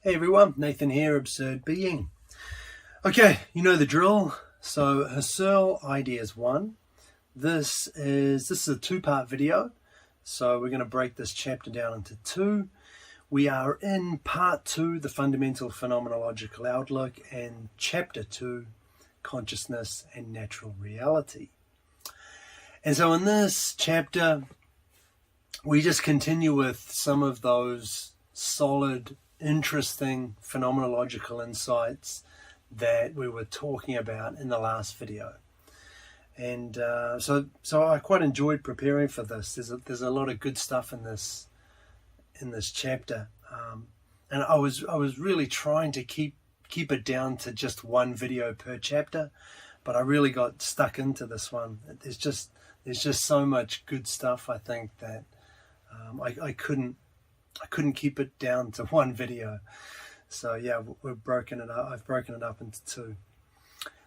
Hey everyone, Nathan here, Absurd Being. Okay, you know the drill. So Husserl Ideas 1. This is a two-part video. So we're going to break this chapter down into two. We are in part 2, the fundamental phenomenological outlook, and chapter 2, consciousness and natural reality. And so in this chapter, we just continue with some of those solid, interesting phenomenological insights that we were talking about in the last video. And so I quite enjoyed preparing for this. There's a lot of good stuff in this chapter, and I was really trying to keep it down to just one video per chapter, but I really got stuck into this one. There's just so much good stuff, I think, that I couldn't keep it down to one video. So yeah, I've broken it up into two.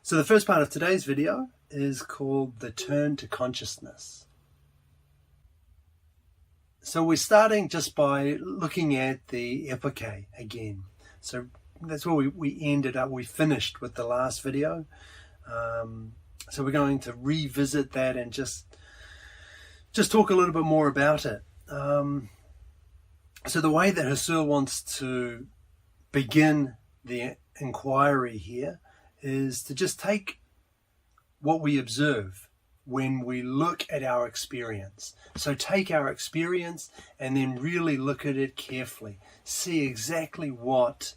So the first part of today's video is called The Turn to Consciousness. So we're starting just by looking at the Epoche again. So that's where we ended up. We finished with the last video. So we're going to revisit that and just talk a little bit more about it. So the way that Husserl wants to begin the inquiry here is to just take what we observe when we look at our experience. So take our experience and then really look at it carefully. See exactly what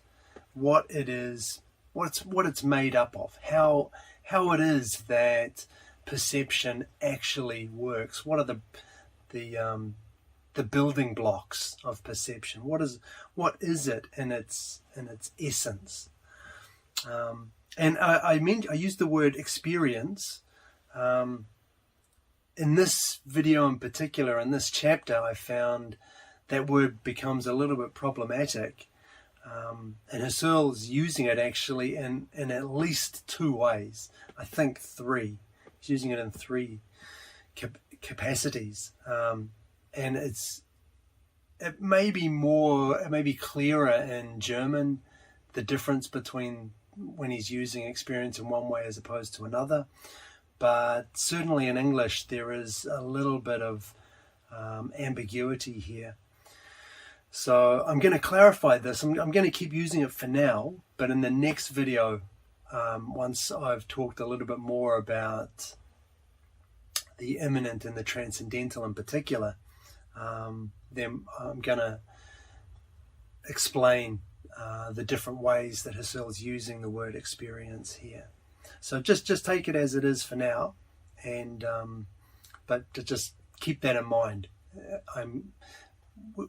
it is, what it's made up of, how it is that perception actually works. What are the building blocks of perception? What is it in its essence? And I used the word experience. In this video in particular, in this chapter, I found that word becomes a little bit problematic. And Husserl's using it actually in at least two ways. I think three. He's using it in three capacities. And it may be clearer in German, the difference between when he's using experience in one way as opposed to another. But certainly in English, there is a little bit of ambiguity here. So I'm going to clarify this. I'm going to keep using it for now, but in the next video, once I've talked a little bit more about the immanent and the transcendental in particular, then I'm going to explain the different ways that Husserl is using the word experience here. So just take it as it is for now, and but to just keep that in mind.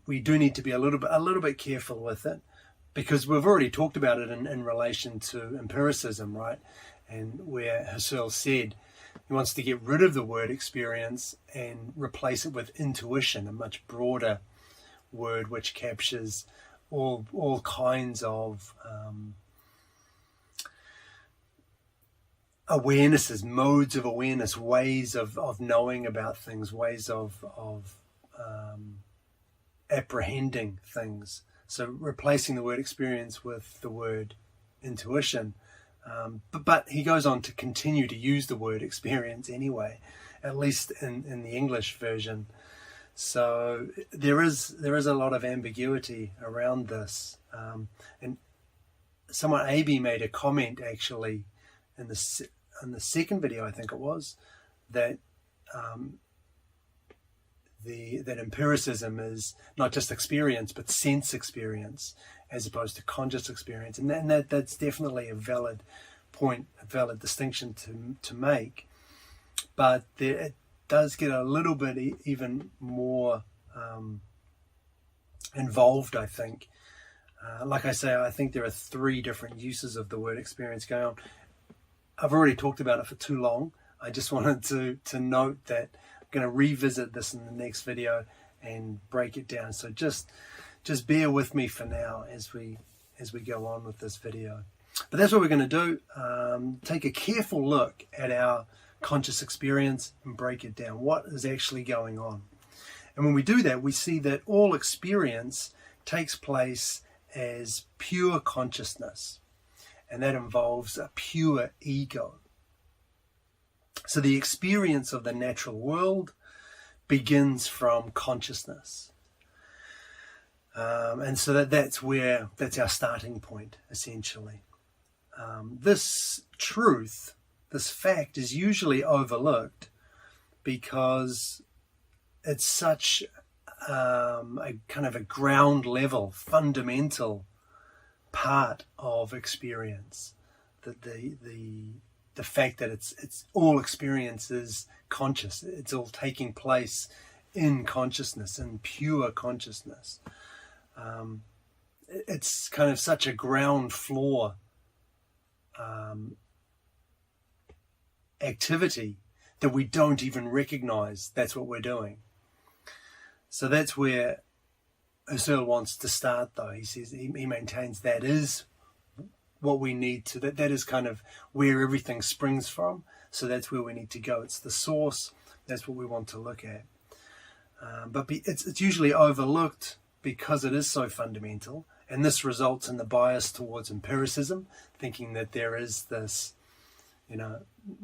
We do need to be a little bit careful with it, because we've already talked about it in relation to empiricism, right? And where Husserl said he wants to get rid of the word experience and replace it with intuition, a much broader word which captures all kinds of awarenesses, modes of awareness, ways of knowing about things, ways of apprehending things. So replacing the word experience with the word intuition. But he goes on to continue to use the word experience anyway, at least in the English version. So there is a lot of ambiguity around this. And someone, AB, made a comment actually in the second video, I think it was, that that empiricism is not just experience but sense experience as opposed to conscious experience, and that's definitely a valid point, a valid distinction to make. But it does get a little bit even more involved, I think. Like I say, I think there are three different uses of the word experience going on. I've already talked about it for too long. I just wanted to note that I'm going to revisit this in the next video and break it down. So just bear with me for now as we go on with this video. But that's what we're going to do. Take a careful look at our conscious experience and break it down. What is actually going on? And when we do that, we see that all experience takes place as pure consciousness, and that involves a pure ego. So the experience of the natural world begins from consciousness. And so that's our starting point, essentially. This truth, this fact, is usually overlooked because it's such a kind of a ground level, fundamental part of experience. That the fact that it's all experience is conscious. It's all taking place in consciousness, in pure consciousness. It's kind of such a ground floor activity that we don't even recognize that's what we're doing. So that's where Husserl wants to start, though. He says, he maintains that is what we need to, that is kind of where everything springs from. So that's where we need to go. It's the source. That's what we want to look at. But it's usually overlooked because it is so fundamental. And this results in the bias towards empiricism, thinking that there is this,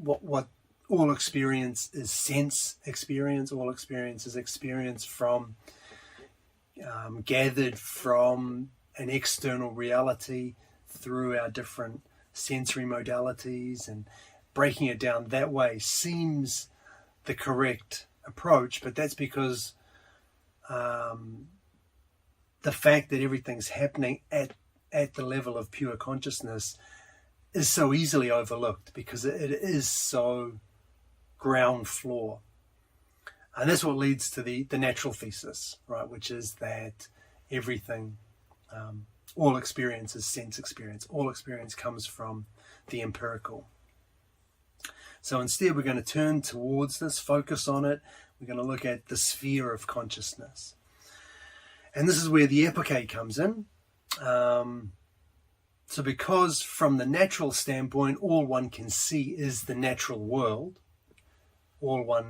what all experience is sense experience. All experience is experience from, gathered from an external reality through our different sensory modalities, and breaking it down that way seems the correct approach. But that's because the fact that everything's happening at the level of pure consciousness is so easily overlooked because it is so ground floor. And that's what leads to the natural thesis, right? Which is that everything, all experience is sense experience. All experience comes from the empirical. So instead we're going to turn towards this, focus on it. We're going to look at the sphere of consciousness. And this is where the epoche comes in. So because from the natural standpoint, all one can see is the natural world, all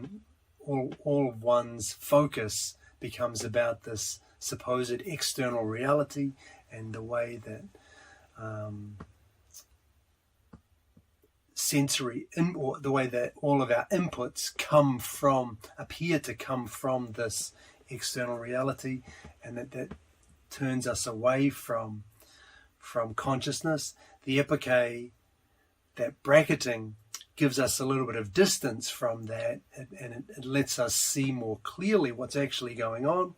of one's focus becomes about this supposed external reality and the way that or the way that all of our inputs appear to come from this external reality, and that turns us away from consciousness. The epoche, that bracketing, gives us a little bit of distance from that, and it lets us see more clearly what's actually going on,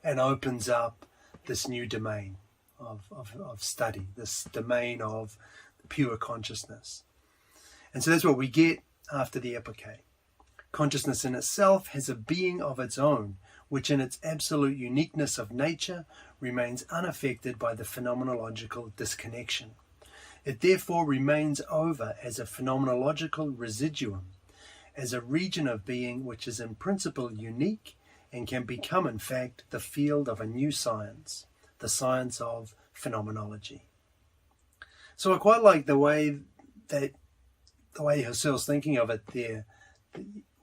and opens up this new domain of study, this domain of pure consciousness. And so that's what we get after the epoche. Consciousness in itself has a being of its own, which in its absolute uniqueness of nature remains unaffected by the phenomenological disconnection. It therefore remains over as a phenomenological residuum, as a region of being which is in principle unique and can become in fact the field of a new science, the science of phenomenology. So I quite like the way Husserl's thinking of it there.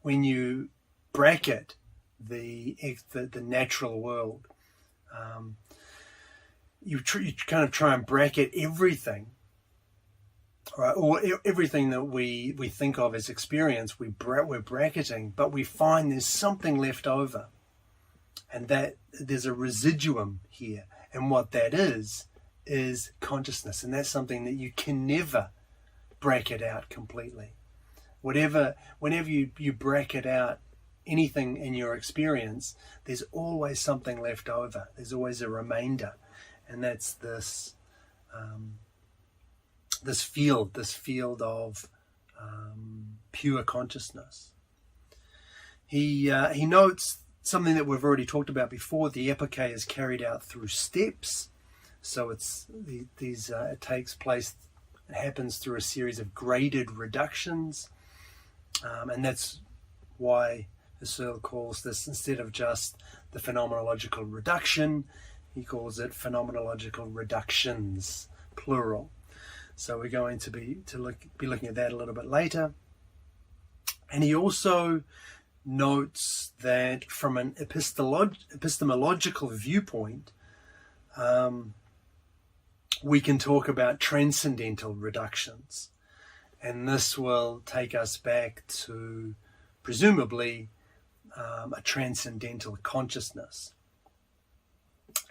When you bracket the natural world, you kind of try and bracket everything, right? Or everything that we think of as experience, we're bracketing, but we find there's something left over, and that there's a residuum here, and what that is consciousness, and that's something that you can never bracket out completely. Whenever you bracket out anything in your experience, there's always something left over. There's always a remainder, and that's this field of pure consciousness. He notes something that we've already talked about before. The epoche is carried out through steps, so it takes place. It happens through a series of graded reductions, and that's why Husserl calls this, instead of just the phenomenological reduction, he calls it phenomenological reductions, plural. So we're going to be looking at that a little bit later. And he also notes that from an epistemological viewpoint, we can talk about transcendental reductions. And this will take us back to, presumably, a transcendental consciousness.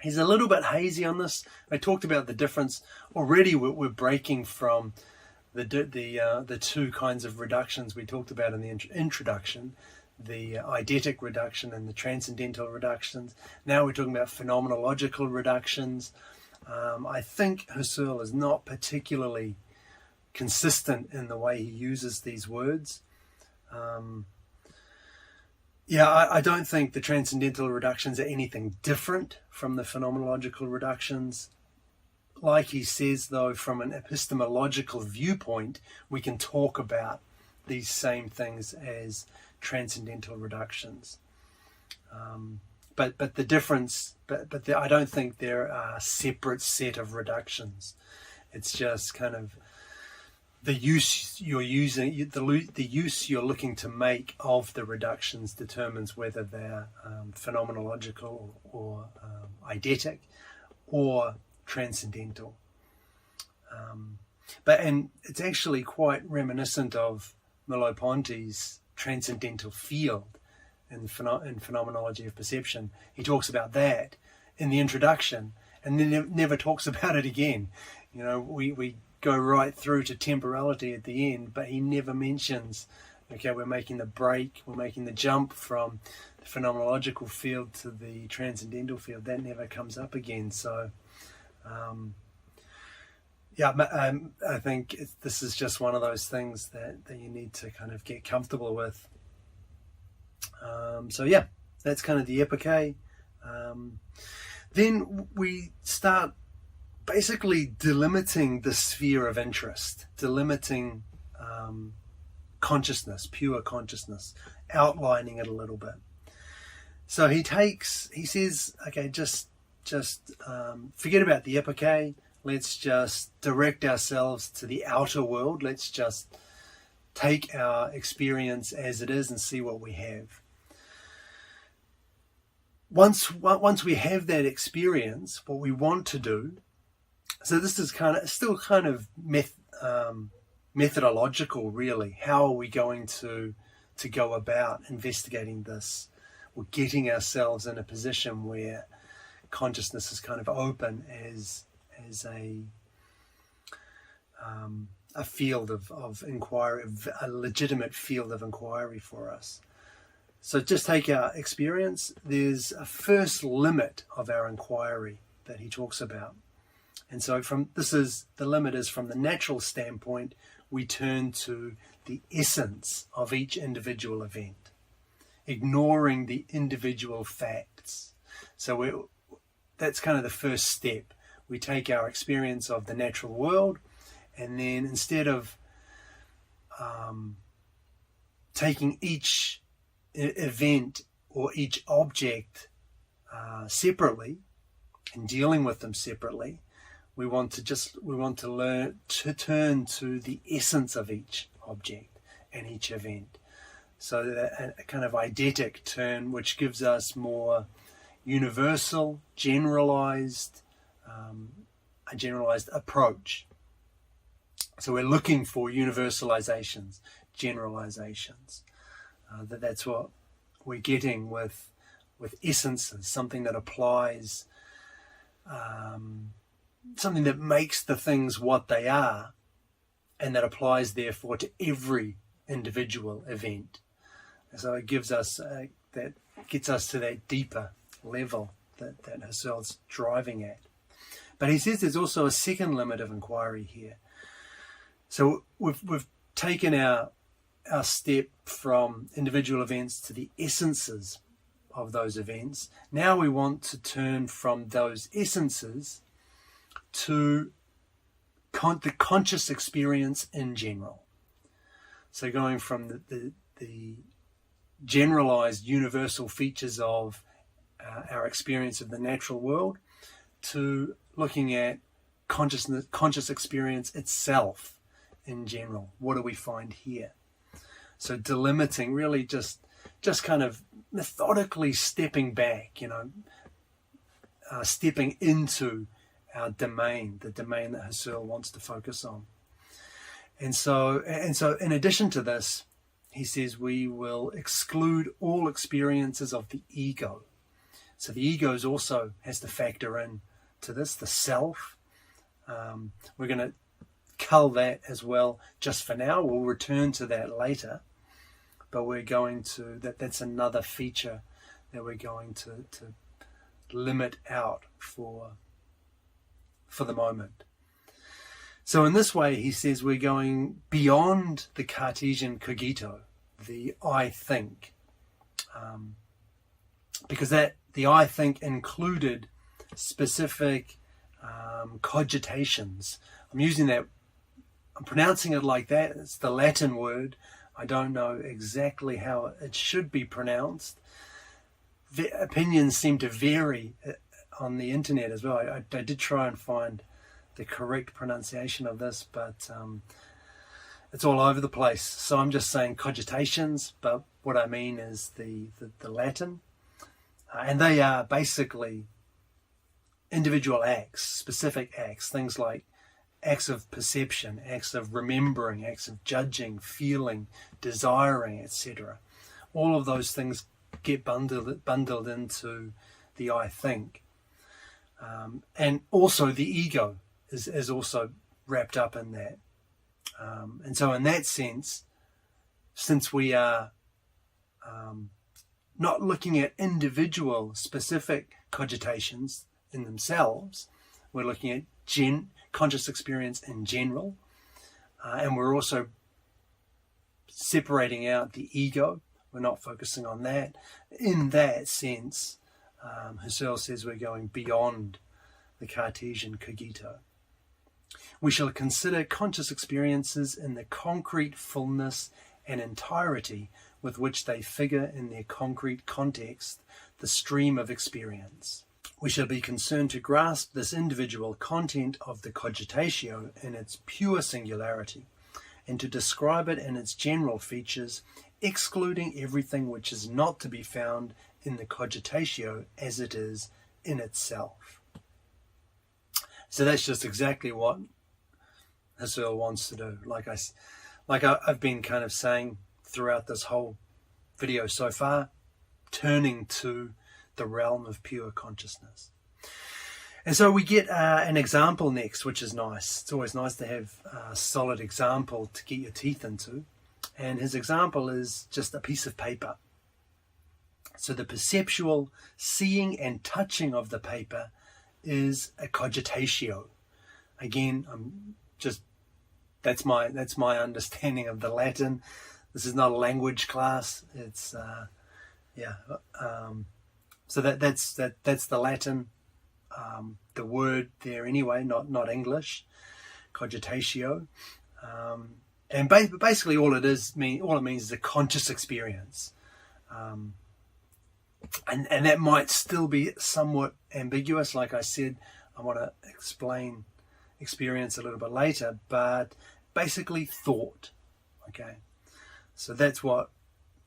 He's a little bit hazy on this. I talked about the difference. Already we're breaking from the two kinds of reductions we talked about in the introduction, the eidetic reduction and the transcendental reductions. Now we're talking about phenomenological reductions. I think Husserl is not particularly consistent in the way he uses these words. I don't think the transcendental reductions are anything different from the phenomenological reductions. Like he says, though, from an epistemological viewpoint, we can talk about these same things as transcendental reductions. But the difference, I don't think there are a separate set of reductions. It's just kind of the use you're using, the use you're looking to make of the reductions determines whether they're phenomenological or eidetic or transcendental. And it's actually quite reminiscent of Merleau-Ponty's transcendental field in Phenomenology of Perception. He talks about that in the introduction and then never talks about it again. You know, we go right through to temporality at the end, but he never mentions, okay, we're making the break, we're making the jump from the phenomenological field to the transcendental field. That never comes up again. So I think this is just one of those things that you need to kind of get comfortable with. That's kind of the epoche. Then we start basically delimiting the sphere of interest, delimiting consciousness, pure consciousness, outlining it a little bit. So he says, okay, just forget about the epoche. Let's just direct ourselves to the outer world. Let's just take our experience as it is and see what we have. Once we have that experience, what we want to do, so this is still kind of methodological, really. How are we going to go about investigating this, or getting ourselves in a position where consciousness is kind of open as a field of inquiry, a legitimate field of inquiry for us. So just take our experience. There's a first limit of our inquiry that he talks about. And so the limit is from the natural standpoint, we turn to the essence of each individual event, ignoring the individual facts. So that's kind of the first step. We take our experience of the natural world, and then instead of taking each event or each object separately and dealing with them separately, we want to learn to turn to the essence of each object and each event. So that a kind of eidetic turn, which gives us more universal, generalized, a generalized approach. So we're looking for universalizations, generalizations. That's what we're getting with essences, something that applies, something that makes the things what they are, and that applies therefore to every individual event. So it gives us that gets us to that deeper level that Husserl's driving at. But he says there's also a second limit of inquiry here. So we've taken our step from individual events to the essences of those events. Now we want to turn from those essences to the conscious experience in general. So going from the generalized universal features of our experience of the natural world to looking at conscious experience itself in general. What do we find here? So delimiting, really just kind of methodically stepping back, stepping into our domain, the domain that Husserl wants to focus on. And so in addition to this, he says we will exclude all experiences of the ego. So the ego also has to factor in to this, the self. We're going to cull that as well just for now. We'll return to that later. But we're going to, that's another feature that we're going to limit out for the moment. So in this way, he says we're going beyond the Cartesian cogito, the I think, because the I think included specific cogitations. I'm pronouncing it like that. It's the Latin word. I don't know exactly how it should be pronounced. The opinions seem to vary on the internet as well. I did try and find the correct pronunciation of this, but it's all over the place. So I'm just saying cogitations, but what I mean is the Latin. And they are basically individual acts, specific acts, things like acts of perception, acts of remembering, acts of judging, feeling, desiring, etc. All of those things get bundled into the I think. And also the ego is also wrapped up in that. And so in that sense, since we are not looking at individual specific cogitations in themselves, we're looking at conscious experience in general, and we're also separating out the ego. We're not focusing on that. In that sense, Husserl says we're going beyond the Cartesian cogito. We shall consider conscious experiences in the concrete fullness and entirety with which they figure in their concrete context, the stream of experience. We shall be concerned to grasp this individual content of the cogitatio in its pure singularity, and to describe it in its general features, excluding everything which is not to be found in the cogitatio as it is in itself. So that's just exactly what Husserl wants to do. Like I've been kind of saying throughout this whole video so far, turning to the realm of pure consciousness. And so we get an example next, which is nice. It's always nice to have a solid example to get your teeth into. And his example is just a piece of paper. So the perceptual seeing and touching of the paper is a cogitatio. Again, that's my understanding of the Latin. This is not a language class. It's so that's the Latin, the word there anyway, not English, cogitatio, and basically all it means is a conscious experience, and that might still be somewhat ambiguous. Like I said, I want to explain experience a little bit later, but basically thought. Okay, so that's what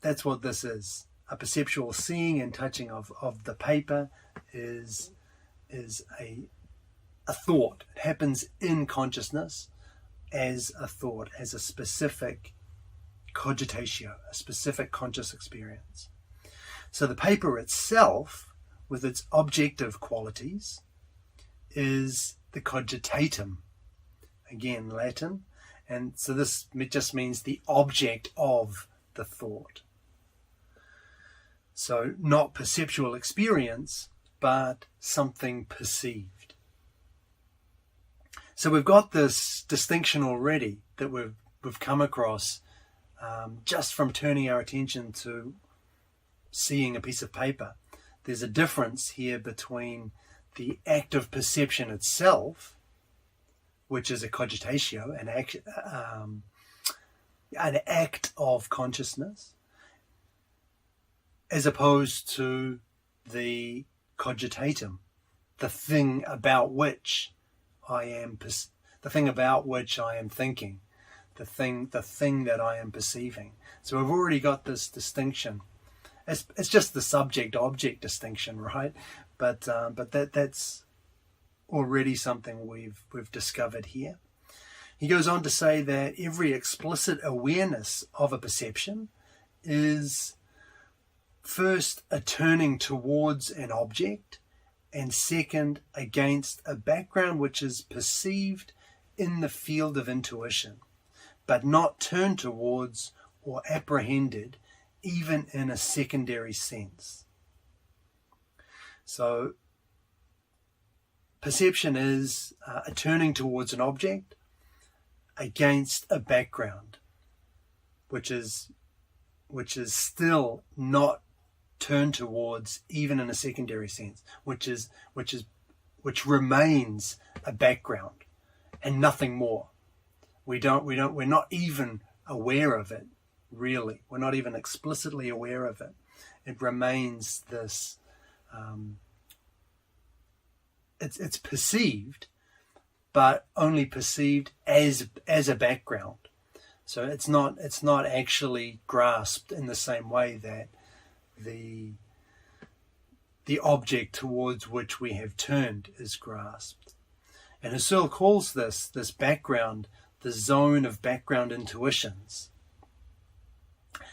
this is. A perceptual seeing and touching of the paper is a thought. It happens in consciousness as a thought, as a specific cogitatio, a specific conscious experience. So the paper itself, with its objective qualities, is the cogitatum. Again, Latin. And so this just means the object of the thought. So not perceptual experience, but something perceived. So we've got this distinction already that we've come across just from turning our attention to seeing a piece of paper. There's a difference here between the act of perception itself, which is a cogitatio, an act of consciousness, as opposed to the cogitatum, the thing about which I am thinking, the thing that I am perceiving. So we've already got this distinction. It's just the subject-object distinction, right? But that's already something we've discovered here. He goes on to say that every explicit awareness of a perception is first a turning towards an object, and second against a background which is perceived in the field of intuition, but not turned towards or apprehended even in a secondary sense. So perception is a turning towards an object against a background, which is still not turned towards even in a secondary sense, which remains a background and nothing more. We're not even aware of it, really. We're not even explicitly aware of it. It remains this. It's perceived, but only perceived as a background. So it's not actually grasped in the same way that the object towards which we have turned is grasped. And Husserl calls this background the zone of background intuitions.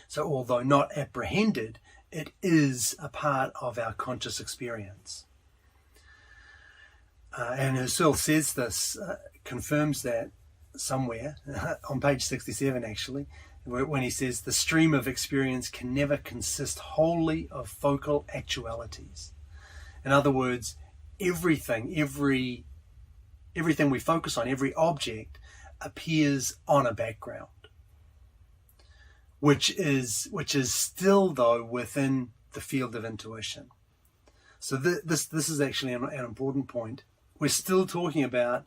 So although not apprehended, it is a part of our conscious experience. And Husserl says this, confirms that somewhere, on page 67 actually, when he says the stream of experience can never consist wholly of focal actualities. In other words, everything we focus on, every object, appears on a background, which is still though within the field of intuition. So this is actually an important point. We're still talking about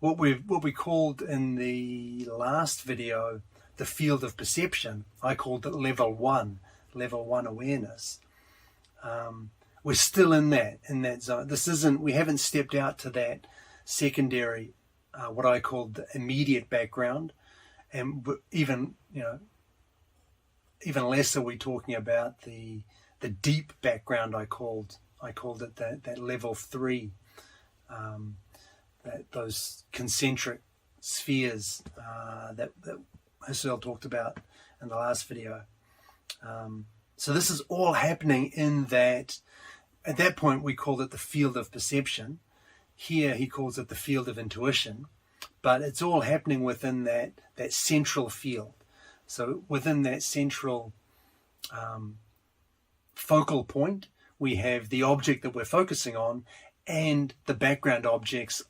what we called in the last video the field of perception. I called it level one awareness. We're still in that zone. We haven't stepped out to that secondary, what I called the immediate background, and even less are we talking about the deep background. I called it that level 3, those concentric spheres that Husserl talked about in the last video. So this is all happening in that. At that point we called it the field of perception. Here he calls it the field of intuition, but it's all happening within that central field. So within that central focal point, we have the object that we're focusing on and the background objects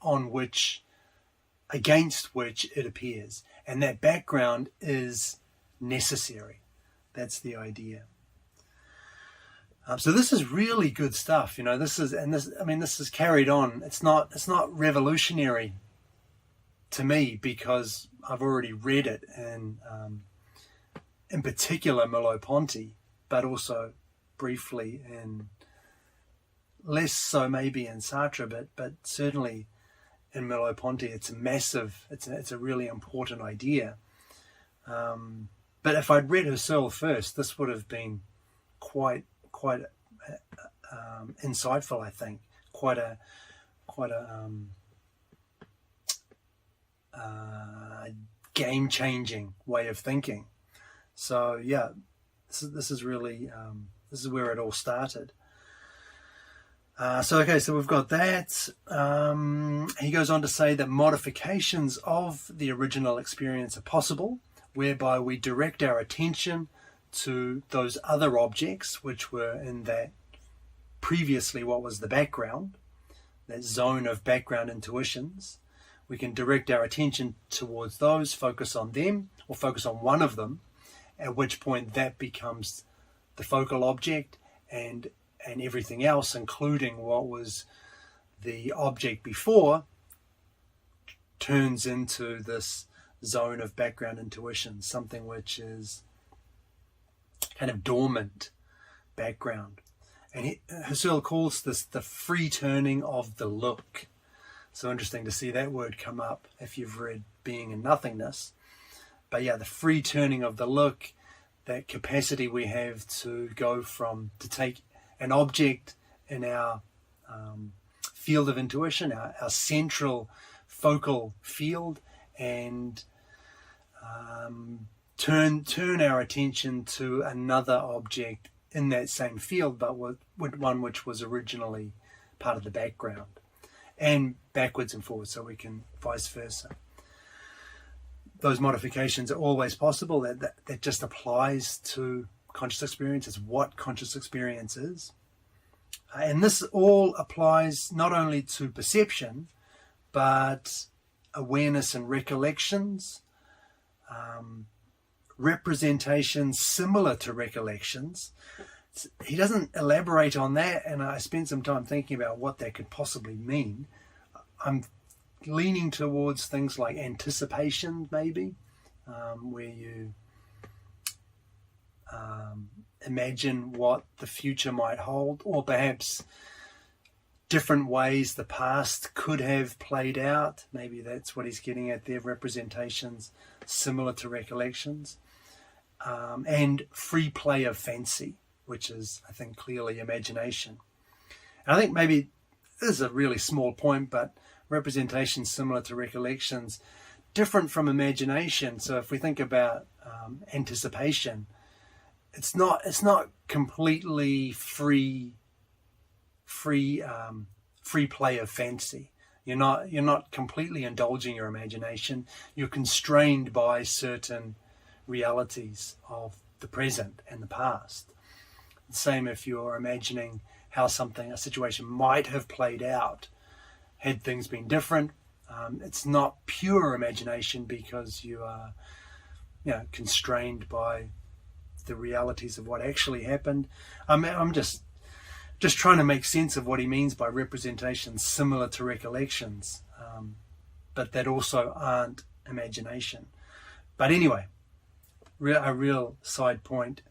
against which it appears. And that background is necessary. That's the idea. So this is really good stuff. This is carried on. It's not revolutionary to me because I've already read it in particular Merleau-Ponty, but also briefly in, less so maybe in Sartre, but certainly in Merleau-Ponty. It's a really important idea. But if I'd read Husserl first, this would have been quite insightful, I think. Quite a game-changing way of thinking. So yeah, this is really this is where it all started. So we've got that. He goes on to say that modifications of the original experience are possible, whereby we direct our attention to those other objects which were in that previously what was the background, that zone of background intuitions. We can direct our attention towards those, focus on them, or focus on one of them, at which point that becomes the focal object, and everything else, including what was the object before, turns into this zone of background intuition, something which is kind of dormant background. And Husserl calls this the free turning of the look. So interesting to see that word come up if you've read Being and Nothingness. But yeah, the free turning of the look, that capacity we have to go to take an object in our field of intuition, our central focal field, and turn our attention to another object in that same field, but with one which was originally part of the background, and backwards and forwards, so we can vice versa. Those modifications are always possible. That just applies to conscious experience. It's what conscious experience is. And this all applies not only to perception, but awareness and recollections, representations similar to recollections. He doesn't elaborate on that, and I spent some time thinking about what that could possibly mean. I'm leaning towards things like anticipation, maybe, where you imagine what the future might hold, or perhaps different ways the past could have played out. Maybe that's what he's getting at there, representations similar to recollections. And free play of fancy, which is, I think, clearly imagination. And I think maybe this is a really small point, but representations similar to recollections, different from imagination. So if we think about anticipation, it's not completely free play of fancy. You're not completely indulging your imagination. You're constrained by certain realities of the present and the past. The same if you're imagining how a situation might have played out had things been different. It's not pure imagination because you are constrained by the realities of what actually happened. I'm just trying to make sense of what he means by representations similar to recollections, but that also aren't imagination. But anyway, a real side point.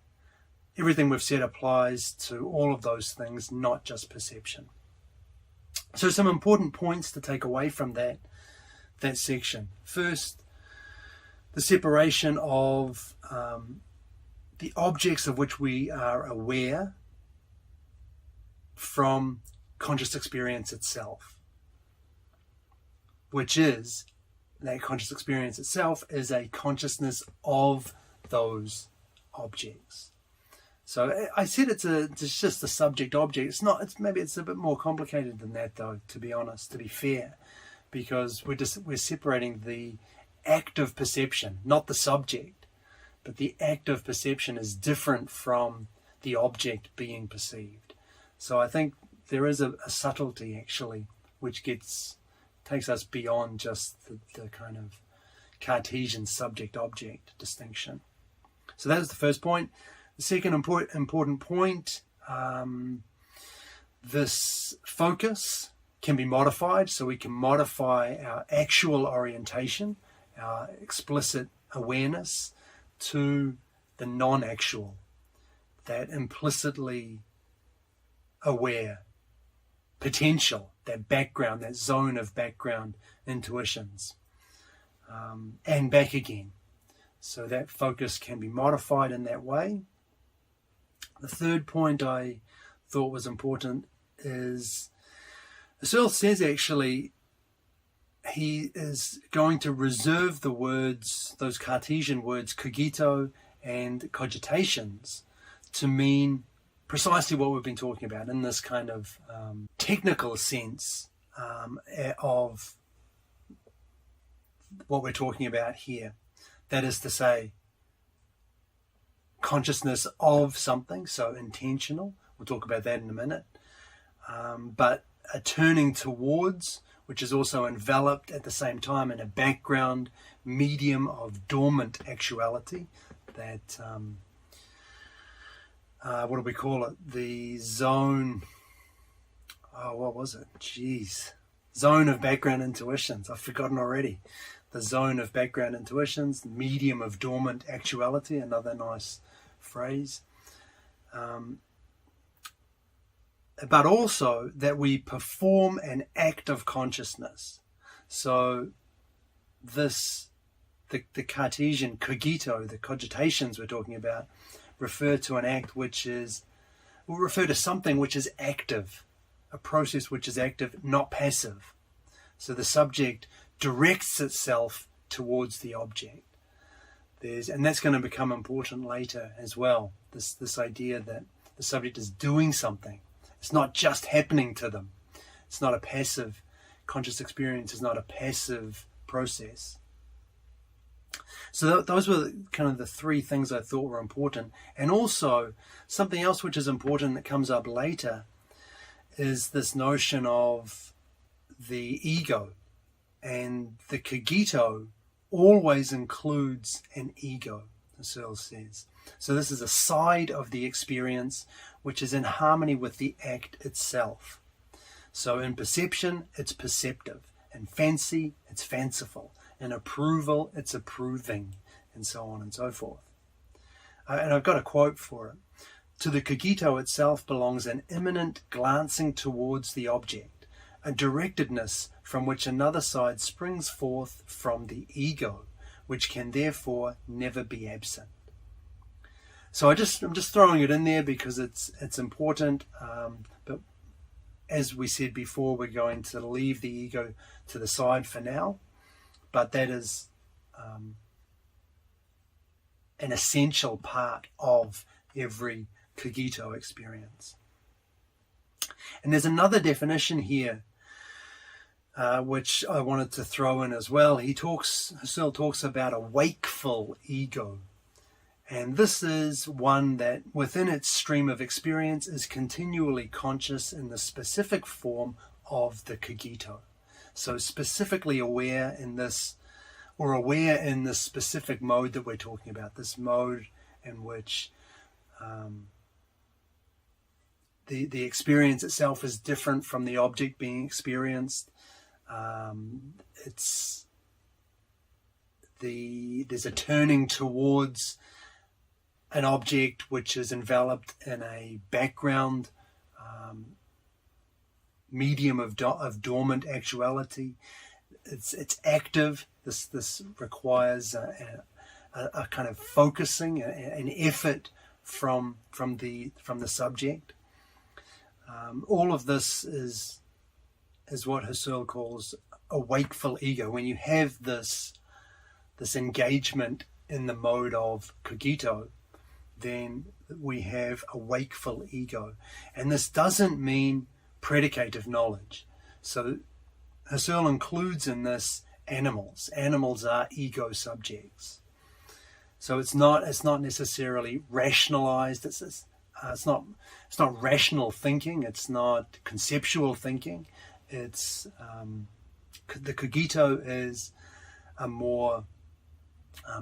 Everything we've said applies to all of those things, not just perception. So some important points to take away from that section. First, the separation of the objects of which we are aware from conscious experience itself, which is that conscious experience itself is a consciousness of those objects. So I said it's just a subject-object. It's not. Maybe it's a bit more complicated than that, though. To be honest, to be fair, because we're separating the act of perception, not the subject, but the act of perception is different from the object being perceived. So I think there is a subtlety actually, which takes us beyond just the kind of Cartesian subject-object distinction. So that is the first point. The second important point, this focus can be modified, so we can modify our actual orientation, our explicit awareness, to the non-actual, that implicitly aware potential, that background, that zone of background intuitions, and back again. So that focus can be modified in that way. The third point I thought was important is Husserl says actually he is going to reserve the words, those Cartesian words, cogito and cogitations, to mean precisely what we've been talking about in this kind of technical sense of what we're talking about here. That is to say, consciousness of something, so intentional. We'll talk about that in a minute. But a turning towards, which is also enveloped at the same time in a background medium of dormant actuality, that, what do we call it? The zone, what was it? Zone of background intuitions. I've forgotten already. The zone of background intuitions, the medium of dormant actuality, another nice phrase. But also that we perform an act of consciousness. So the Cartesian cogito, the cogitations we're talking about, refer to an act will refer to something which is active, a process which is active, not passive. So the subject directs itself towards the object. And that's going to become important later as well, this idea that the subject is doing something. It's not just happening to them. It's not a passive, conscious experience is not a passive process. So those were kind of the three things I thought were important. And also, something else which is important that comes up later is this notion of the ego. And the cogito always includes an ego, Husserl says. So this is a side of the experience which is in harmony with the act itself. So in perception, it's perceptive. In fancy, it's fanciful. In approval, it's approving, and so on and so forth. And I've got a quote for it. To the cogito itself belongs an imminent glancing towards the object, a directedness from which another side springs forth from the ego, which can therefore never be absent. So I'm just throwing it in there because it's important. But as we said before, we're going to leave the ego to the side for now. But that is an essential part of every cogito experience. And there's another definition here which I wanted to throw in as well. Husserl talks about a wakeful ego. And this is one that within its stream of experience is continually conscious in the specific form of the cogito. So specifically aware in this, or aware in this specific mode that we're talking about, this mode in which the experience itself is different from the object being experienced. There's a turning towards an object which is enveloped in a background medium of dormant actuality. It's active. This requires a kind of focusing, an effort from the subject. All of this is what Husserl calls a wakeful ego. When you have this engagement in the mode of cogito, then we have a wakeful ego. And this doesn't mean predicative knowledge. So Husserl includes in this animals. Animals are ego subjects. So it's not necessarily rationalized. It's not rational thinking. It's not conceptual thinking. It's the cogito is a more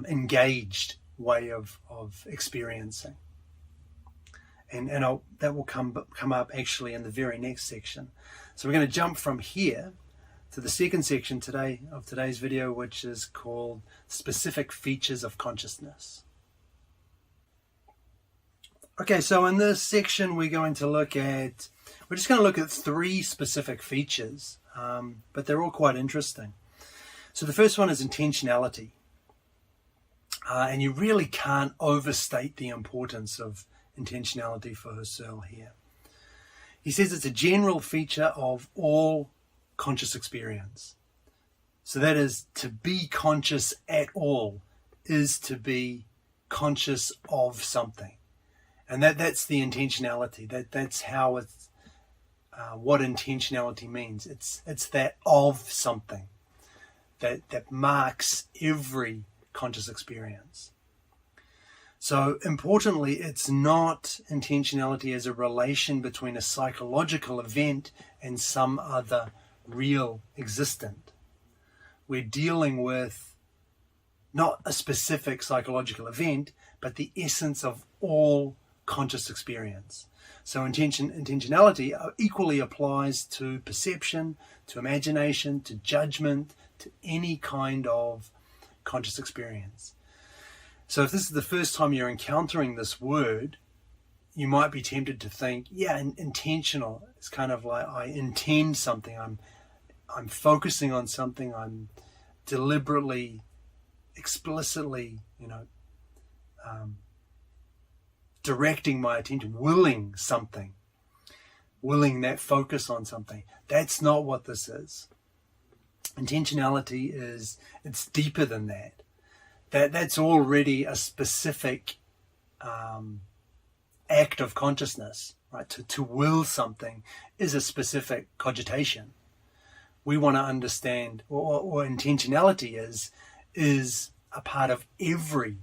engaged way of experiencing, and that will come up actually in the very next section. So we're going to jump from here to the second section today of today's video, which is called Specific Features of Consciousness. Okay, so in this section we're just going to look at three specific features, but they're all quite interesting. So the first one is intentionality. And you really can't overstate the importance of intentionality for Husserl here. He says it's a general feature of all conscious experience. So that is, to be conscious at all is to be conscious of something. And that's the intentionality. That's how it's what intentionality means. It's that of something that marks every conscious experience. So importantly, it's not intentionality as a relation between a psychological event and some other real existent. We're dealing with not a specific psychological event, but the essence of all conscious experience. So intentionality equally applies to perception, to imagination, to judgment, to any kind of conscious experience. So if this is the first time you're encountering this word, you might be tempted to think, intentional. It's kind of like I intend something. I'm focusing on something. I'm deliberately, explicitly, directing my attention, willing something. willing, that focus on something. That's not what this is. Intentionality it's deeper than that. That's already a specific act of consciousness, right? To will something is a specific cogitation. We want to understand, or intentionality is a part of every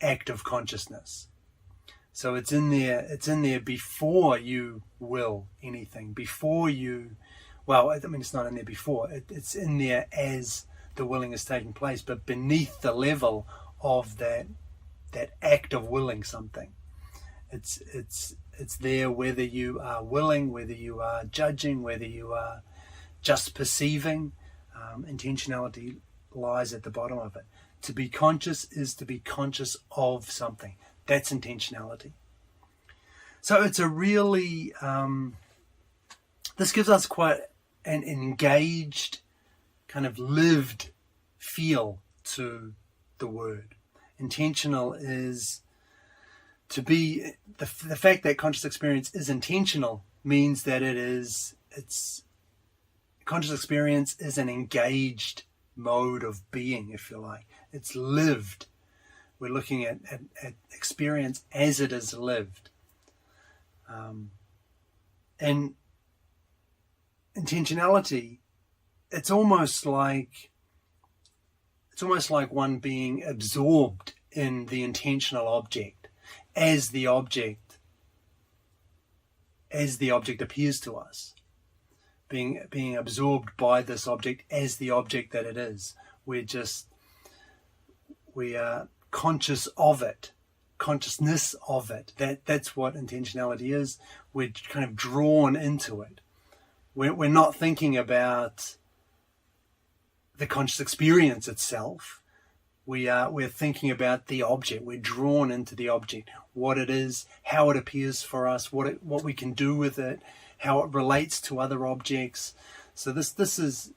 act of consciousness. So it's in there before you will anything, before you, well, I mean, it's not in there before, it's in there as the willing is taking place, but beneath the level of that act of willing something. It's there whether you are willing, whether you are judging, whether you are just perceiving. Intentionality lies at the bottom of it. To be conscious is to be conscious of something. That's intentionality. So it's a really, this gives us quite an engaged, kind of lived feel to the word. Intentional is to be, the fact that conscious experience is intentional means that it's conscious experience is an engaged mode of being, if you like. It's lived. We're looking at experience as it is lived. And intentionality, it's almost like one being absorbed in the intentional object as the object appears to us. Being absorbed by this object as the object that it is. We are conscious of it, consciousness of it. That's what intentionality is. We're kind of drawn into it. We're not thinking about the conscious experience itself. We're thinking about the object. We're drawn into the object, what it is, how it appears for us, what we can do with it, how it relates to other objects. So this is,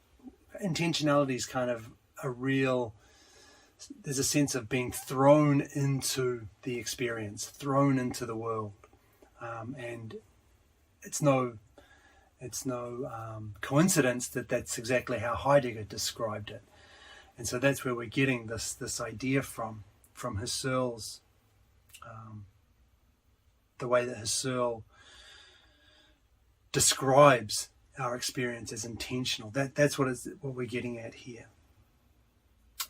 intentionality is kind of a real, there's a sense of being thrown into the experience, thrown into the world. And it's no coincidence that that's exactly how Heidegger described it. And so that's where we're getting this idea from Husserl's, the way that Husserl describes our experience as intentional. That's what we're getting at here.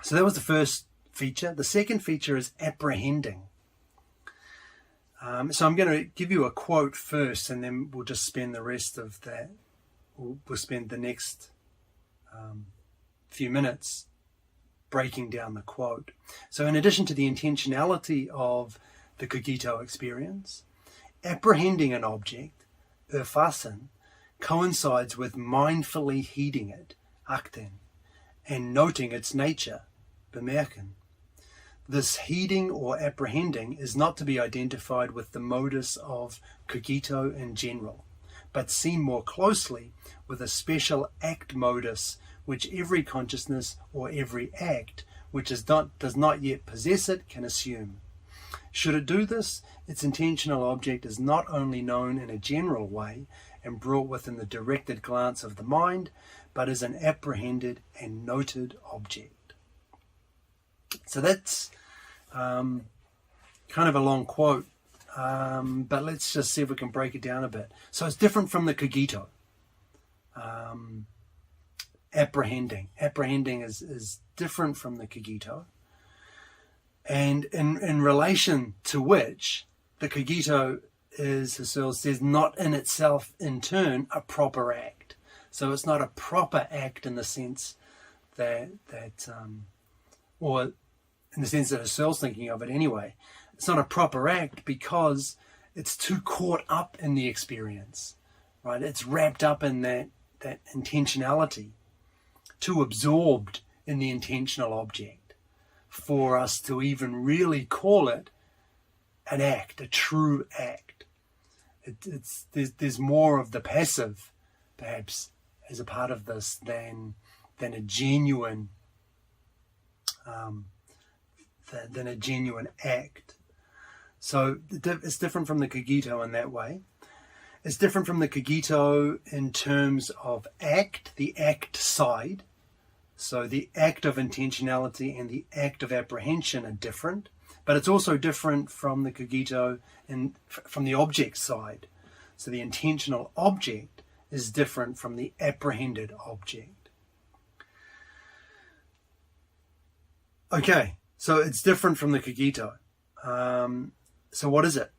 So that was the first feature. The second feature is apprehending. So I'm going to give you a quote first, and then we'll just spend the rest of that. We'll spend the next few minutes breaking down the quote. So in addition to the intentionality of the cogito experience, apprehending an object, erfassen, coincides with mindfully heeding it, achten, and noting its nature, bemerken. This heeding or apprehending is not to be identified with the modus of cogito in general, but seen more closely with a special act modus which every consciousness or every act which does not yet possess it can assume. Should it do this, its intentional object is not only known in a general way and brought within the directed glance of the mind, but is an apprehended and noted object. So that's kind of a long quote, but let's just see if we can break it down a bit. So it's different from the cogito. Apprehending is different from the cogito, and in relation to which the cogito is, Husserl says, not in itself in turn a proper act. So it's not a proper act in the sense or in the sense that Husserl's thinking of it anyway. It's not a proper act because it's too caught up in the experience, right? It's wrapped up in that intentionality, too absorbed in the intentional object for us to even really call it an act, a true act. There's more of the passive, perhaps, as a part of this than a genuine act. So it's different from the cogito in that way. It's different from the cogito in terms of act, the act side. So the act of intentionality and the act of apprehension are different, but it's also different from the cogito and from the object side. So the intentional object is different from the apprehended object. Okay, so it's different from the cogito. So what is it?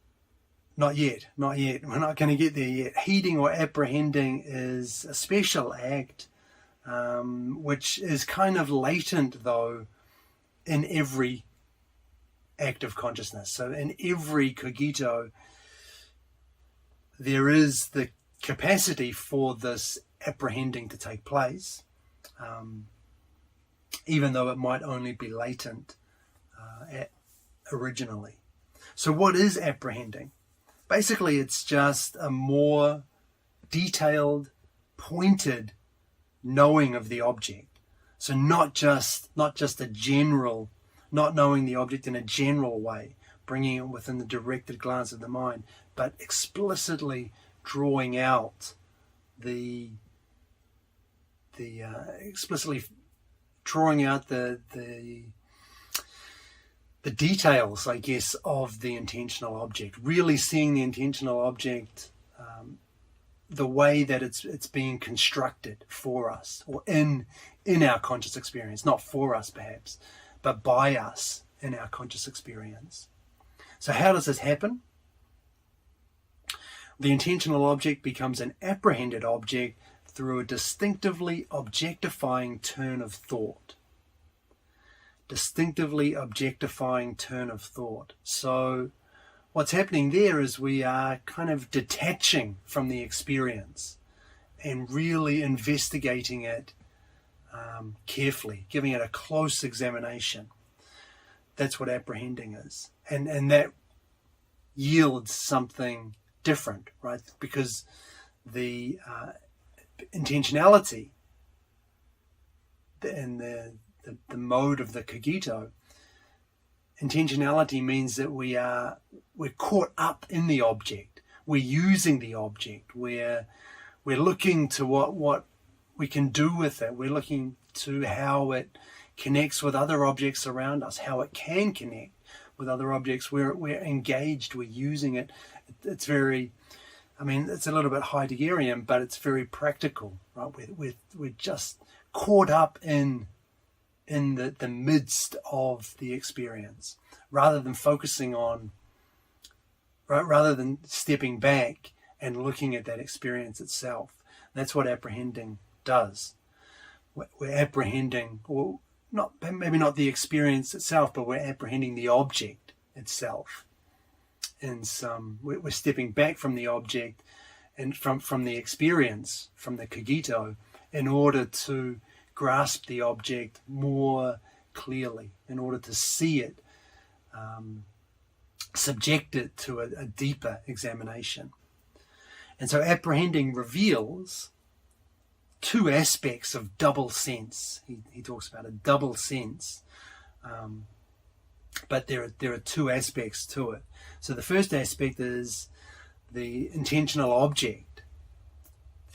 Not yet. We're not going to get there yet. Heeding or apprehending is a special act, which is kind of latent, though, in every act of consciousness. So in every cogito, there is the capacity for this apprehending to take place, even though it might only be latent originally. So what is apprehending? Basically, it's just a more detailed, pointed knowing of the object. So not just a general, not knowing the object in a general way, bringing it within the directed glance of the mind, but explicitly drawing out the details, I guess, of the intentional object. Really seeing the intentional object the way that it's being constructed for us, or in our conscious experience, not for us perhaps, but by us in our conscious experience. So how does this happen? The intentional object becomes an apprehended object through a distinctively objectifying turn of thought. Distinctively objectifying turn of thought. So what's happening there is we are kind of detaching from the experience and really investigating it carefully, giving it a close examination. That's what apprehending is. And that yields something different, right? Because the intentionality and the mode of the cogito, intentionality means that we're caught up in the object. We're using the object. We're looking to what we can do with it. We're looking to how it connects with other objects around us, how it can connect with other objects. We're engaged. We're using it. It's very, it's a little bit Heideggerian, but it's very practical, right? We're just caught up in the midst of the experience, rather than focusing on, rather than stepping back and looking at that experience itself. That's what apprehending does. We're apprehending, or maybe not the experience itself, but we're apprehending the object itself. We're stepping back from the object and from the experience, from the cogito, in order to grasp the object more clearly, in order to see it, subject it to a deeper examination. And so apprehending reveals two aspects of double sense. He talks about a double sense, but there are two aspects to it. So the first aspect is the intentional object.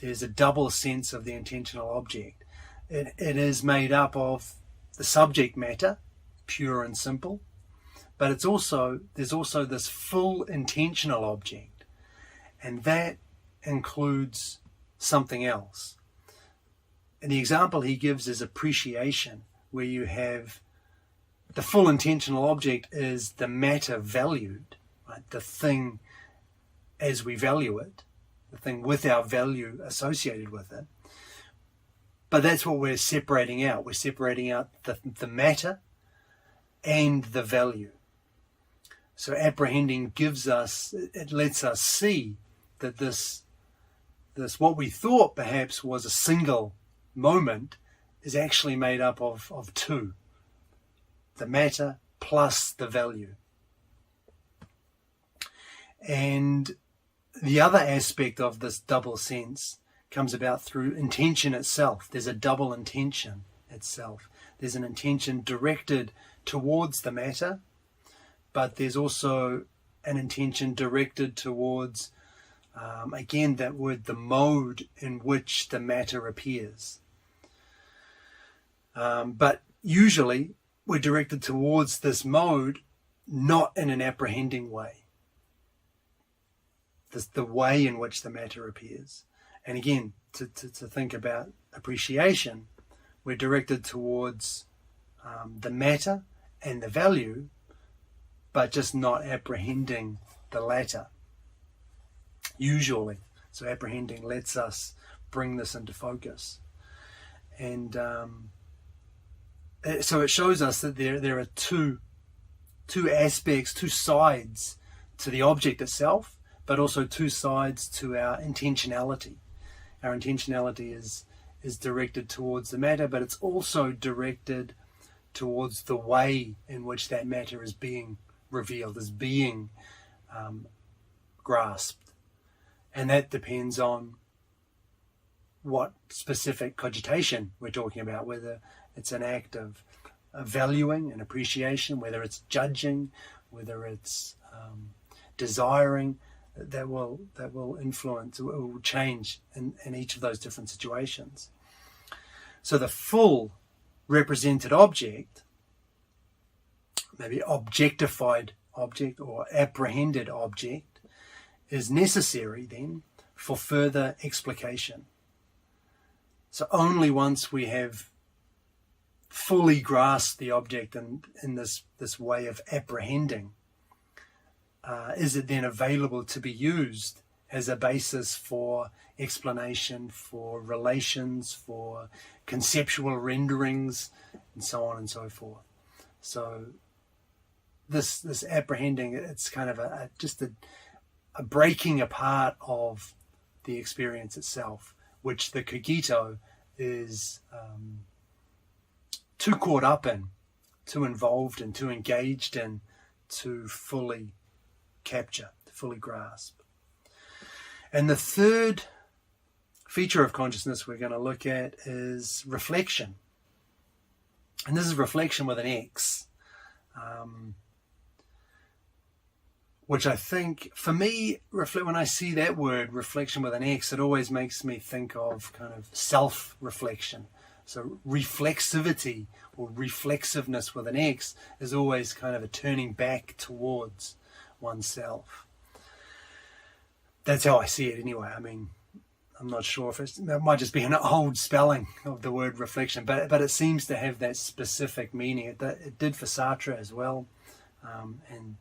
There's a double sense of the intentional object. It is made up of the subject matter, pure and simple, but there's also this full intentional object, and that includes something else. And the example he gives is appreciation, where you have the full intentional object is the matter valued, right? The thing as we value it, the thing with our value associated with it. But that's what we're separating out. We're separating out the matter and the value. So apprehending it lets us see that this what we thought perhaps was a single moment is actually made up of two. The matter plus the value. And the other aspect of this double sense comes about through intention itself. There's a double intention itself. There's an intention directed towards the matter, but there's also an intention directed towards Again, that word, the mode in which the matter appears. But usually we're directed towards this mode not in an apprehending way. The way in which the matter appears. And again, to think about appreciation, we're directed towards the matter and the value, but just not apprehending the latter. Usually. So apprehending lets us bring this into focus. And so it shows us that there are two aspects, two sides to the object itself, but also two sides to our intentionality. Our intentionality is directed towards the matter, but it's also directed towards the way in which that matter is being revealed, is being grasped. And that depends on what specific cogitation we're talking about, whether it's an act of valuing and appreciation, whether it's judging, whether it's desiring. That will influence, it will change in each of those different situations. So the full represented object, maybe objectified object or apprehended object, is necessary then for further explication. So only once we have fully grasped the object in this way of apprehending, is it then available to be used as a basis for explanation, for relations, for conceptual renderings, and so on and so forth. So this apprehending, it's kind of just a breaking apart of the experience itself, which the cogito is too caught up in, too involved in, too engaged in, to fully capture, to fully grasp. And the third feature of consciousness we're going to look at is reflection. And this is reflection with an X, which I think, for me, when I see that word, reflection with an X, it always makes me think of kind of self-reflection. So reflexivity or reflexiveness with an X is always kind of a turning back towards oneself. That's how I see it anyway. I mean, I'm not sure if it might just be an old spelling of the word reflection, but it seems to have that specific meaning. It did for Sartre as well, and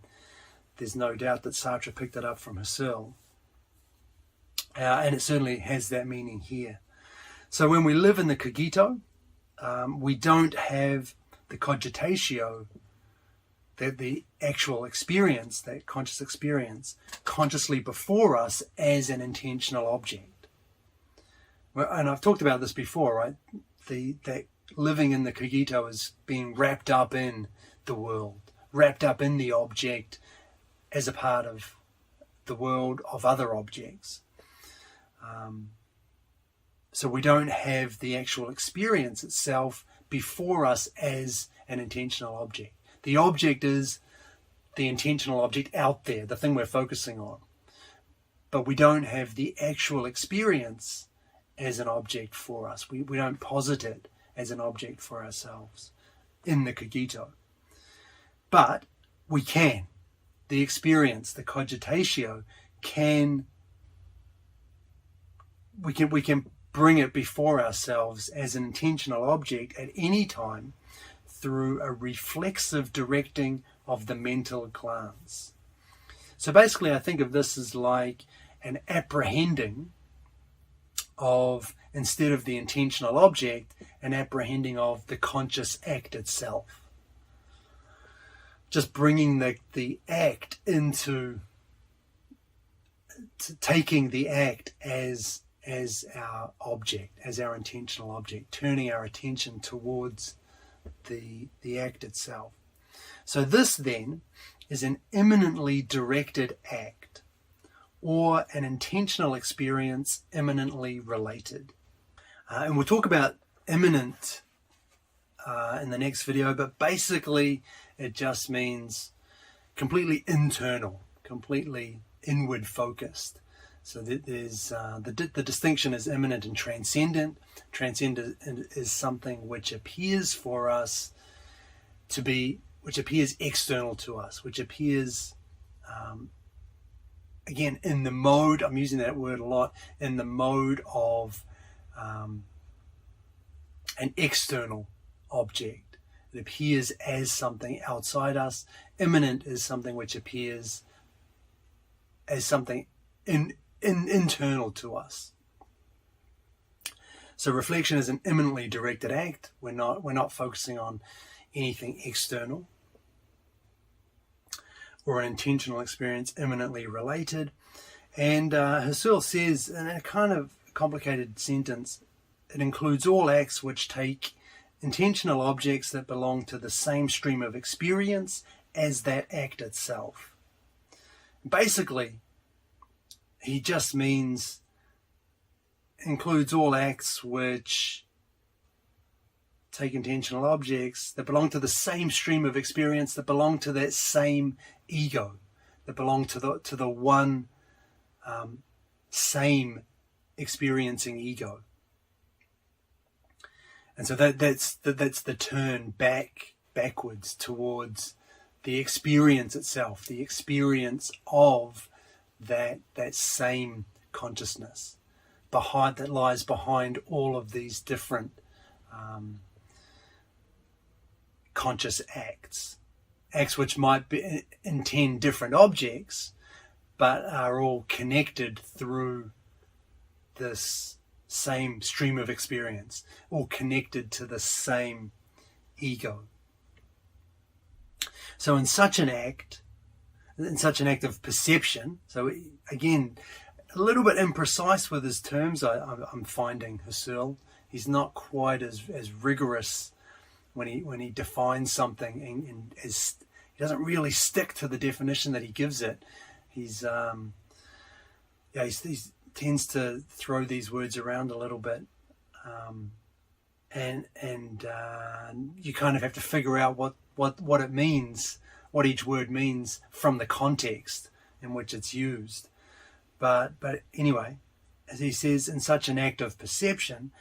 there's no doubt that Sartre picked it up from Husserl, and it certainly has that meaning here. So when we live in the cogito, we don't have the cogitatio, the actual experience, that conscious experience, consciously before us as an intentional object. Well, and I've talked about this before, right? That living in the cogito is being wrapped up in the world, wrapped up in the object as a part of the world of other objects. So we don't have the actual experience itself before us as an intentional object. The object is the intentional object out there, the thing we're focusing on. But we don't have the actual experience as an object for us. We don't posit it as an object for ourselves in the cogito. But we can. The experience, the cogitatio, we can bring it before ourselves as an intentional object at any time through a reflexive directing of the mental glance. So basically I think of this as like an apprehending of, instead of the intentional object, an apprehending of the conscious act itself. Just bringing the act into taking the act as our object, as our intentional object, turning our attention towards the act itself. So this then is an immanently directed act, or an intentional experience immanently related. And we'll talk about immanent in the next video, but basically it just means completely internal, completely inward focused. So there's the distinction is immanent and transcendent. Transcendent is something which appears for us to be, which appears external to us, which appears, again, in the mode, I'm using that word a lot, in the mode of an external object. It appears as something outside us. Immanent is something which appears as something internal to us. So reflection is an immanently directed act. We're not focusing on anything external, or an intentional experience immanently related. And Husserl says, in a kind of complicated sentence, it includes all acts which take intentional objects that belong to the same stream of experience as that act itself. Basically, he just means includes all acts which take intentional objects that belong to the same stream of experience, that belong to that same ego, that belong to the one same experiencing ego. And so that's the turn backwards towards the experience itself, the experience of that same consciousness that lies behind all of these different conscious acts which might intend different objects, but are all connected through this same stream of experience, all connected to the same ego. So in such an act of perception, so again, a little bit imprecise with his terms, I'm finding Husserl. He's not quite as rigorous when he defines something, and he doesn't really stick to the definition that he gives it. He tends to throw these words around a little bit, and you kind of have to figure out what it means, what each word means from the context in which it's used. But anyway, as he says, in such an act of perception,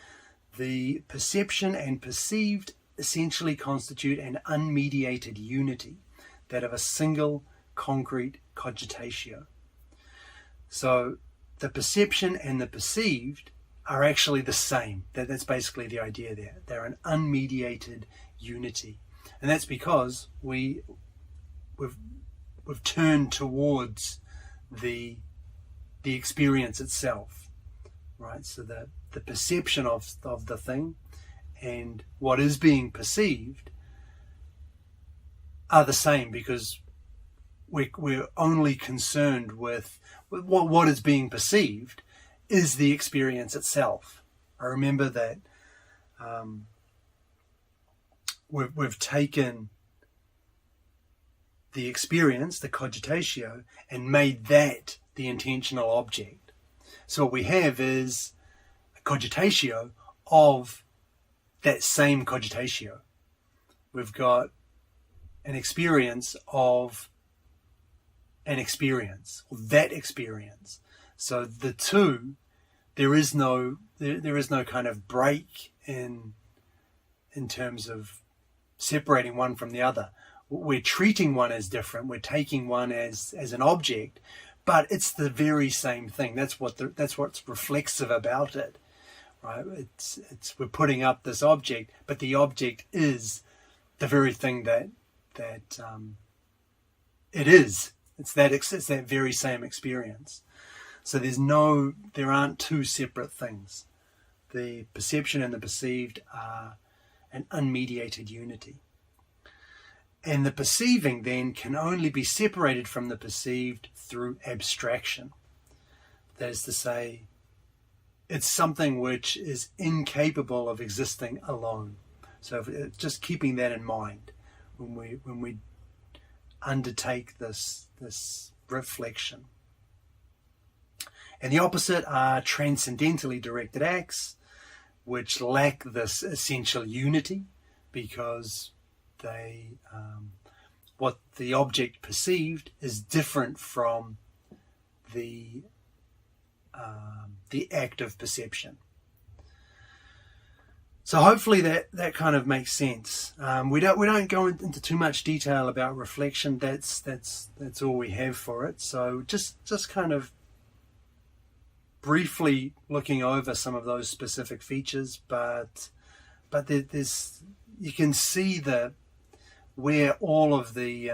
the perception and perceived essentially constitute an unmediated unity, that of a single concrete cogitatio. So the perception and the perceived are actually the same. That's basically the idea there. They're an unmediated unity. And that's because we've turned towards the experience itself, right? So the perception of the thing and what is being perceived are the same, because we're only concerned with what is being perceived is the experience itself. I remember that we've taken the experience, the cogitatio, and made that the intentional object. So what we have is a cogitatio of that same cogitatio. We've got an experience of an experience, or that experience. So the two, there is no kind of break in terms of separating one from the other. We're treating one as different. We're taking one as an object, but it's the very same thing. That's what's reflexive about it, right? We're putting up this object, but the object is the very thing that it is. It's that very same experience. So there aren't two separate things. The perception and the perceived are an unmediated unity. And the perceiving then can only be separated from the perceived through abstraction. That is to say, it's something which is incapable of existing alone. So just keeping that in mind when we undertake this reflection. And the opposite are transcendentally directed acts, which lack this essential unity, because what the object perceived is different from the the act of perception. So hopefully that kind of makes sense. We don't go into too much detail about reflection. That's all we have for it. So just kind of briefly looking over some of those specific features, but there's you can see where all of the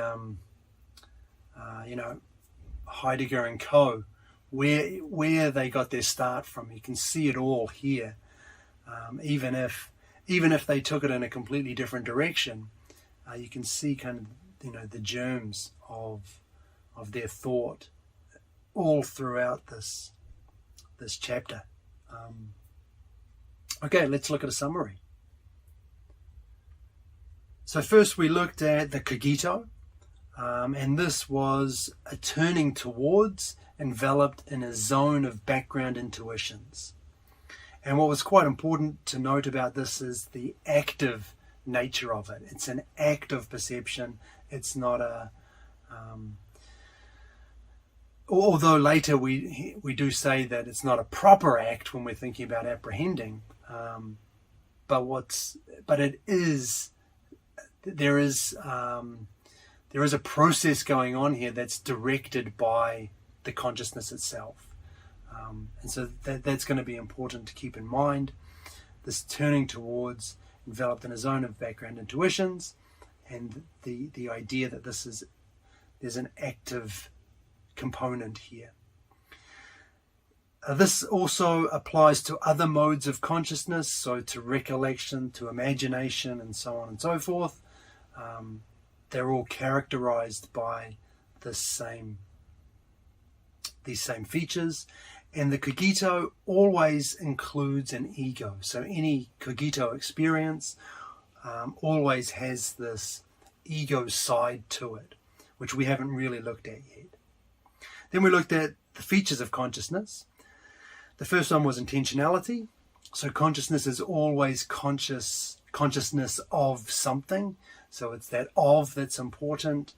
Heidegger and co, where they got their start from. You can see it all here. Even if they took it in a completely different direction, you can see kind of the germs of their thought all throughout this chapter. Okay, let's look at a summary. So first we looked at the cogito, and this was a turning towards, enveloped in a zone of background intuitions. And what was quite important to note about this is the active nature of it. It's an act of perception. It's not although later we do say that it's not a proper act when we're thinking about apprehending, but it is. There is a process going on here that's directed by the consciousness itself. And so that's going to be important to keep in mind. This turning towards, enveloped in a zone of background intuitions, and the idea that there's an active component here. This also applies to other modes of consciousness, so to recollection, to imagination, and so on and so forth. They're all characterized by these same features. And the cogito always includes an ego. So any cogito experience always has this ego side to it, which we haven't really looked at yet. Then we looked at the features of consciousness. The first one was intentionality. So consciousness is always consciousness of something. So it's that of that's important.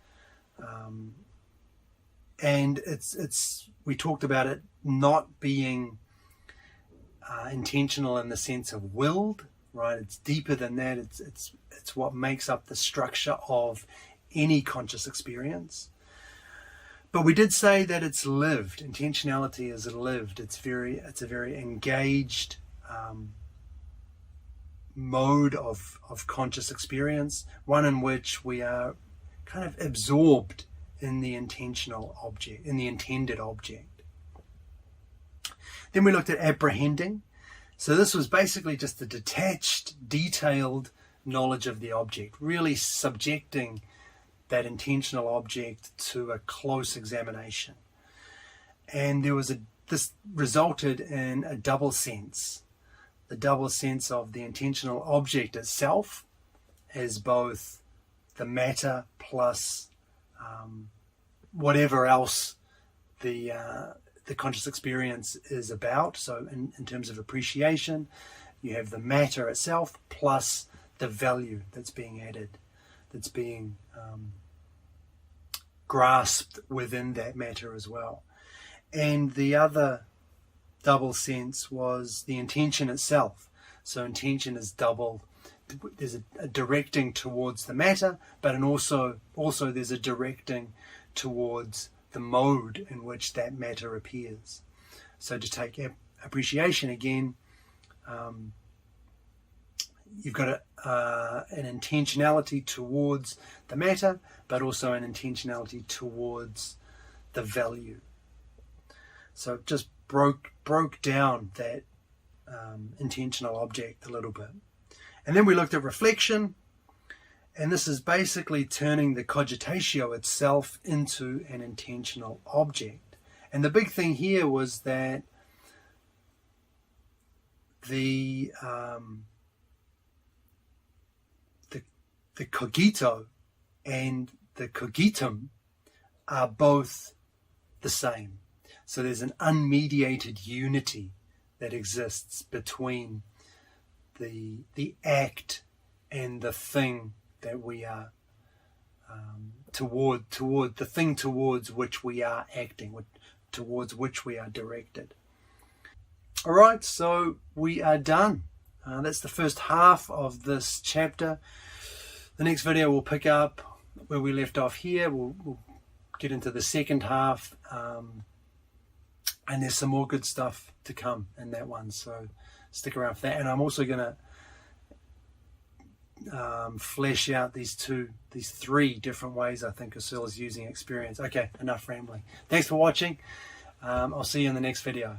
And we talked about it not being intentional in the sense of willed, right? It's deeper than that. It's what makes up the structure of any conscious experience. But we did say that it's lived. Intentionality is lived. It's a very engaged mode of conscious experience, one in which we are kind of absorbed in the intentional object, in the intended object. Then we looked at apprehending. So this was basically just a detached, detailed knowledge of the object, really subjecting that intentional object to a close examination. And this resulted in a double sense. The double sense of the intentional object itself as both the matter plus whatever else the conscious experience is about. So in terms of appreciation, you have the matter itself plus the value that's being added, that's being grasped within that matter as well. And the other double sense was the intention itself. So intention is double. There's a directing towards the matter, but also there's a directing towards the mode in which that matter appears. So to take appreciation again, you've got an intentionality towards the matter, but also an intentionality towards the value. So it just broke down that intentional object a little bit. And then we looked at reflection, and this is basically turning the cogitatio itself into an intentional object. And the big thing here was that the cogito and the cogitum are both the same. So there's an unmediated unity that exists between the act and the thing that we are toward the thing towards which we are acting, towards which we are directed. Alright, so we are done. That's the first half of this chapter. The next video we'll pick up where we left off here. We'll get into the second half, and there's some more good stuff to come in that one, so stick around for that. And I'm also going to flesh out these three different ways I think Husserl is using experience. Okay, enough rambling. Thanks for watching. I'll see you in the next video.